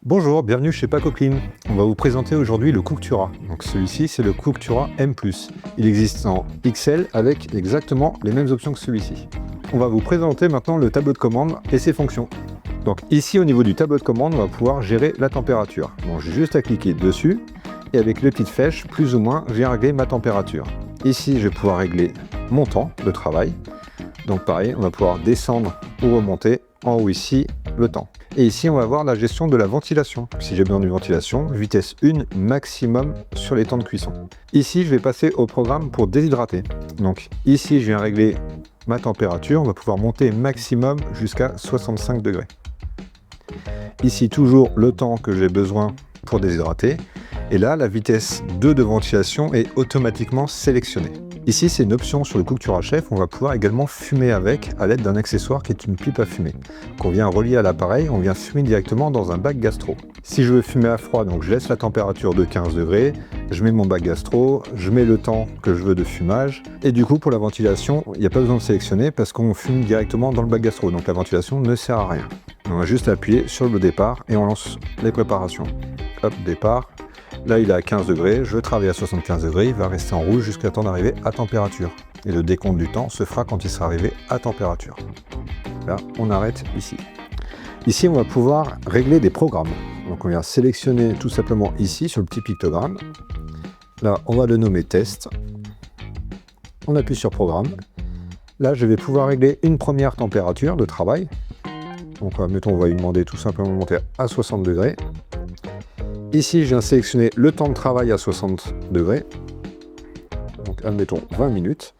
Bonjour, bienvenue chez Paco Clean. On va vous présenter aujourd'hui le Cooktura. Donc celui-ci, c'est le Cooktura M+. Il existe en XL avec exactement les mêmes options que celui-ci. On va vous présenter maintenant le tableau de commande et ses fonctions. Donc ici, au niveau du tableau de commande, on va pouvoir gérer la température. Donc j'ai juste à cliquer dessus et avec les petites flèches, plus ou moins, je viens régler ma température. Ici, je vais pouvoir régler mon temps de travail. Donc pareil, on va pouvoir descendre ou remonter. En haut ici, le temps. Et ici, on va voir la gestion de la ventilation. Si j'ai besoin d'une ventilation, vitesse 1 maximum sur les temps de cuisson. Ici, je vais passer au programme pour déshydrater. Donc ici, je viens régler ma température. On va pouvoir monter maximum jusqu'à 65 degrés. Ici, toujours le temps que j'ai besoin pour déshydrater. Et là, la vitesse 2 de ventilation est automatiquement sélectionnée. Ici, c'est une option sur le Cooktura Chef. On va pouvoir également fumer avec à l'aide d'un accessoire qui est une pipe à fumer. Qu'on vient relier à l'appareil, on vient fumer directement dans un bac gastro. Si je veux fumer à froid, donc je laisse la température de 15 degrés, je mets mon bac gastro, je mets le temps que je veux de fumage. Et du coup, pour la ventilation, il n'y a pas besoin de sélectionner parce qu'on fume directement dans le bac gastro. Donc la ventilation ne sert à rien. On va juste appuyer sur le départ et on lance les préparations. Hop, départ. Là, il est à 15 degrés, je travaille à 75 degrés, il va rester en rouge jusqu'à temps d'arriver à température. Et le décompte du temps se fera quand il sera arrivé à température. Là, on arrête ici. Ici, on va pouvoir régler des programmes. Donc, on vient sélectionner tout simplement ici, sur le petit pictogramme. Là, on va le nommer test. On appuie sur programme. Là, je vais pouvoir régler une première température de travail. Donc, mettons, on va lui demander tout simplement de monter à 60 degrés. Ici, je viens sélectionner le temps de travail à 60 degrés. Donc, admettons 20 minutes.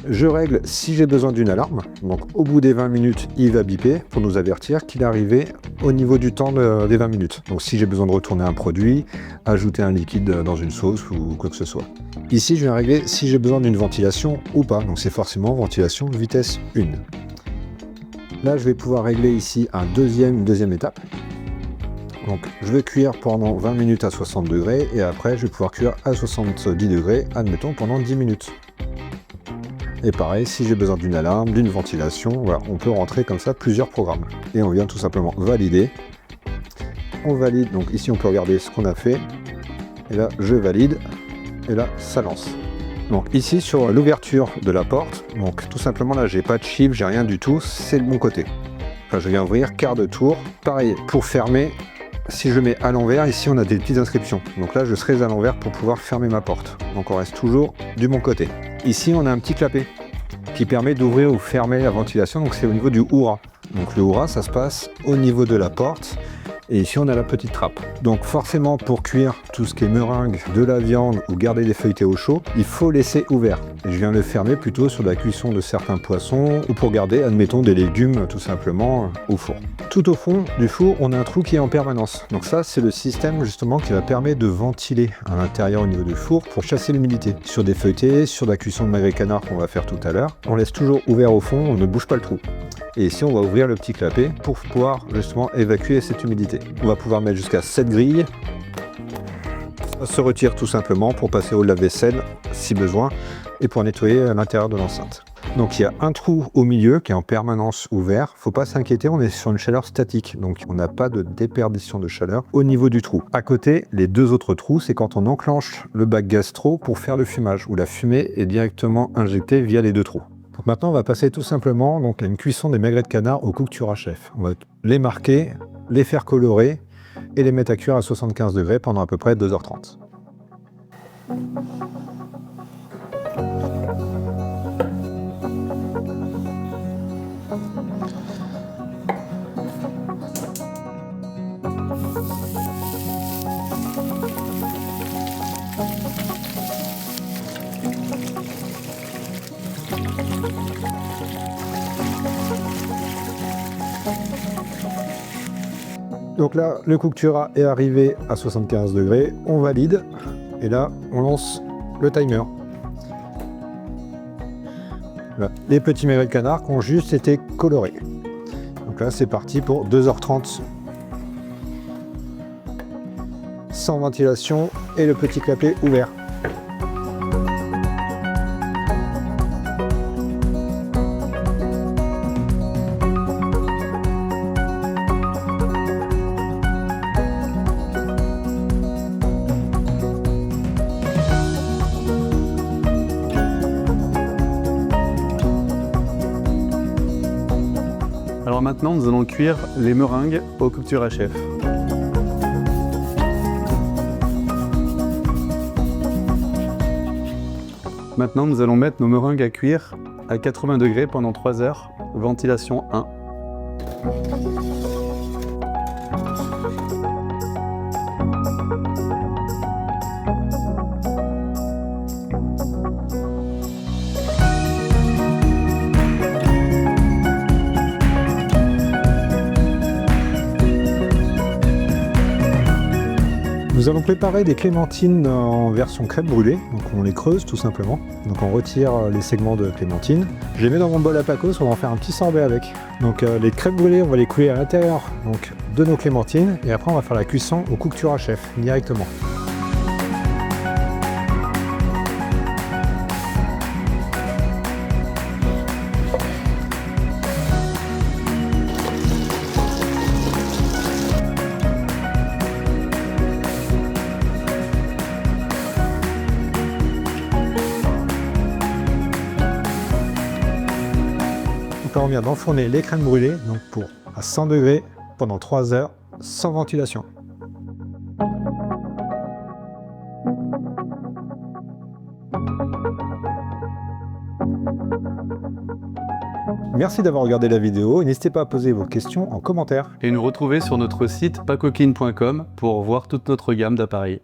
Je règle si j'ai besoin d'une alarme. Donc, au bout des 20 minutes, il va biper pour nous avertir qu'il est arrivé au niveau du temps des 20 minutes. Donc, si j'ai besoin de retourner un produit, ajouter un liquide dans une sauce ou quoi que ce soit. Ici, je viens régler si j'ai besoin d'une ventilation ou pas. Donc, c'est forcément ventilation vitesse 1. Là, je vais pouvoir régler ici une deuxième étape. Donc je vais cuire pendant 20 minutes à 60 degrés et après je vais pouvoir cuire à 70 degrés, admettons pendant 10 minutes. Et pareil, si j'ai besoin d'une alarme, d'une ventilation, voilà, on peut rentrer comme ça plusieurs programmes. Et on vient tout simplement valider. On valide, donc ici on peut regarder ce qu'on a fait. Et là je valide, et là ça lance. Donc ici sur l'ouverture de la porte, donc tout simplement là j'ai pas de chiffre, j'ai rien du tout, c'est de mon côté. Enfin, je viens ouvrir quart de tour. Pareil, pour fermer, si je mets à l'envers, ici on a des petites inscriptions. Donc là je serai à l'envers pour pouvoir fermer ma porte. Donc on reste toujours du bon côté. Ici on a un petit clapet qui permet d'ouvrir ou fermer la ventilation. Donc c'est au niveau du hurrah. Donc le hurrah ça se passe au niveau de la porte. Et ici on a la petite trappe. Donc forcément pour cuire tout ce qui est meringue, de la viande ou garder des feuilletés au chaud, il faut laisser ouvert. Et je viens le fermer plutôt sur la cuisson de certains poissons ou pour garder, admettons, des légumes tout simplement au four. Tout au fond du four, on a un trou qui est en permanence. Donc ça, c'est le système justement qui va permettre de ventiler à l'intérieur au niveau du four pour chasser l'humidité. Sur des feuilletés, sur la cuisson de magret canard qu'on va faire tout à l'heure, on laisse toujours ouvert au fond, on ne bouge pas le trou. Et ici, on va ouvrir le petit clapet pour pouvoir justement évacuer cette humidité. On va pouvoir mettre jusqu'à 7 grilles. Ça se retire tout simplement pour passer au lave-vaisselle si besoin et pour nettoyer à l'intérieur de l'enceinte. Donc il y a un trou au milieu qui est en permanence ouvert. Faut pas s'inquiéter, on est sur une chaleur statique, donc on n'a pas de déperdition de chaleur au niveau du trou. À côté, les deux autres trous, c'est quand on enclenche le bac gastro pour faire le fumage, où la fumée est directement injectée via les deux trous. Donc maintenant, on va passer tout simplement donc, à une cuisson des magrets de canard au Cooktura Chef. On va les marquer, les faire colorer et les mettre à cuire à 75 degrés pendant à peu près 2h30. Donc là, le Cooktura est arrivé à 75 degrés, on valide, et là, on lance le timer. Là, les petits magrets de canard qui ont juste été colorés. Donc là, c'est parti pour 2h30. Sans ventilation et le petit clapet ouvert. Maintenant, nous allons cuire les meringues au Coctura-Chef. Maintenant, nous allons mettre nos meringues à cuire à 80 degrés pendant 3 heures, ventilation 1. Nous allons préparer des clémentines en version crème brûlée, donc on les creuse tout simplement. Donc on retire les segments de clémentine. Je les mets dans mon bol à tacos, on va en faire un petit sorbet avec. Donc les crèmes brûlées, on va les couler à l'intérieur de nos clémentines et après on va faire la cuisson au Coctura-Chef directement. On vient d'enfourner les crèmes brûlées à 100 degrés pendant 3 heures sans ventilation. Merci d'avoir regardé la vidéo et n'hésitez pas à poser vos questions en commentaire. Et nous retrouver sur notre site pacoquine.com pour voir toute notre gamme d'appareils.